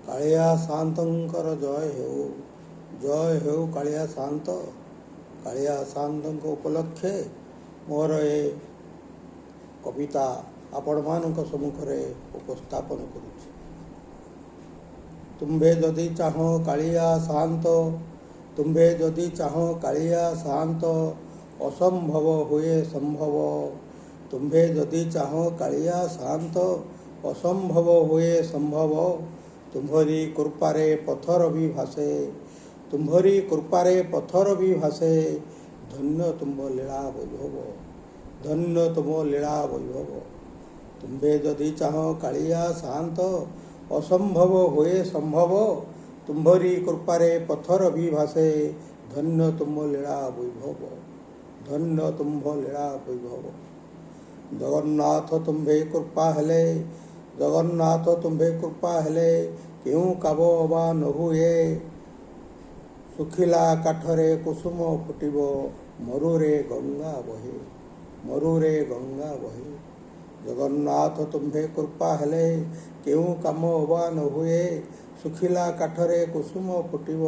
कालिया शांतंकर जय हेउ कालिया शांत। कालिया शांतंक उपलक्षे मोर ए कविता आपण मानक सम्मुखरे उपस्थापन करुछि। तुम्भे जदि चाह कालिया शांत, तुम्भे जदि चाह कालिया शांत, असंभव हुए संभव। तुम्भे जदि चाह कालिया शांत, असंभव हुए संभव। तुम्भरी कृपारे पथर भी भासे, तुम्भरी कृपारे पथर भी भासे। धन्य तुम्भ लीला वैभव, धन्य तुम लीला वैभव। तुम्भे जदि चाह कालिया शांत, असंभव हुए संभव। तुम्भरी कृपारे पथर भी भासे। धन्य तुम लीला वैभव, धन्य तुम्भ लीला वैभव। जगन्नाथ तुम्भे कृपा हेले, जगन्नाथ तुम्भे कृपा हेले, क्यों काब अबा न हुए। सुखिला काठरे कुसुम फुटिब, मरुरे गंगा बहे, मरुरे गंगा बहे। जगन्नाथ तुम्भे कृपा हेले, क्यों काम अबा न हुए। सुखिला काठरे कुसुम फुटिब,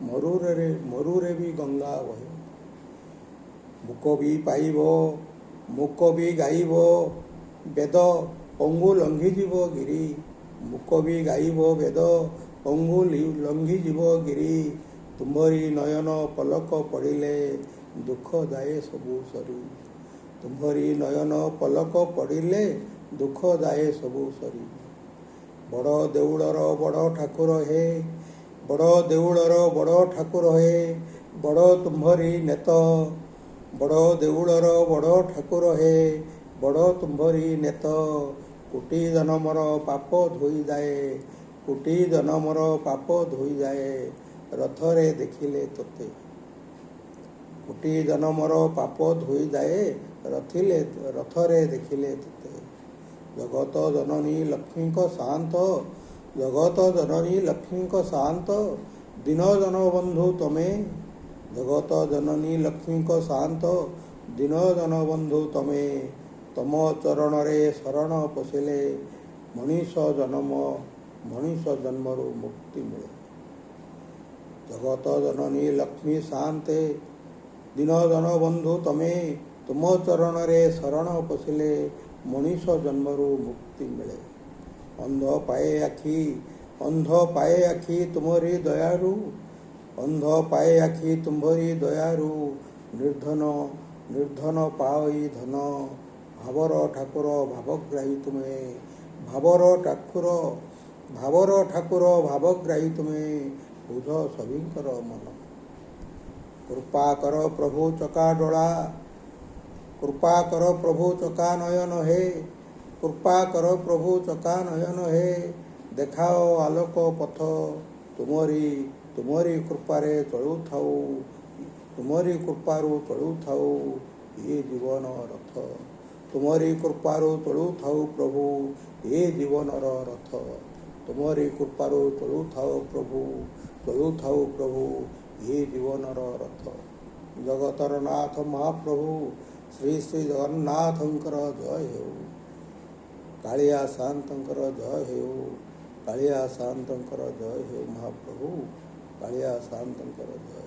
मरुरे भी गंगा बहे। मुक भी पाइब, मुक भी गाइब वेद, पंगु लंघिजीव गिरी। मुक भी गाइब वेद, पंगु लंघिजीव गिरी। तुम्भरी नयन पलक पड़िले, दुख जाए सबु सरी। तुम्भरी नयन पलक पड़िले, दुख जाए सबु सरी। बड़ देउलर बड़ ठाकुर हे, बड़ देउलर बड़ ठाकुर हे। बड़ तुम्भरी नेत, बड़ देउलर बड़ ठाकुर हे। बड़ तुम्भरी नेत, कोटि जन्मर पाप धोई जाए, कोटि जन्मर पाप धोई जाए। रथरे देखिले तोते, कोटि जन्मर पाप धोई जाए। रथरे देखिले तोते। जगत जननी लक्ष्मी को शांत, जगत जननी लक्ष्मी को शांत। दीन जन बंधु तमे, जगत जननी लक्ष्मी को शांत। दीन जन बंधु तमे, तम चरण रे शरण पशिले। मनीष जन्मरु मुक्ति मिले। जगत जननी लक्ष्मी शांते, दीन जन बंधु तमे, तुम चरण रे शरण पशिले। मनीष जन्मरु मुक्ति मिले। अंध पाए आखि, अंध पाए आखि तुमरी दयारु, अंध पाए आखि तुम्भरी दयारु। निर्धन निर्धन पाई धन, भावर ठाकुर भावग्राही तुमे। भावर ठाकुर भावग्राही तुमे, बुझ सभिंकर मन। कृपा कर प्रभु चका डोळा, कृपा कर प्रभु चका नयन हे। कृपा कर प्रभु चका नयन हे। देखाओ आलोक पथ, तुमरी कृपारे चलुथाऊ, तुमरी कृपारु चलुथाऊ ये जीवन रथ। तुमरी कृपारु चलुथाऊ प्रभु ये जीवनर रथ। तुमरी कृपारु चलुथाऊ प्रभु ये जीवनर रथ। जगतर नाथ महाप्रभु श्री श्री जगन्नाथंकर जय हेउ। कालिया शांतंकर जय हेउ, कालिया शांतंकर जय हेउ महाप्रभु। कालिया शांतंकर जय।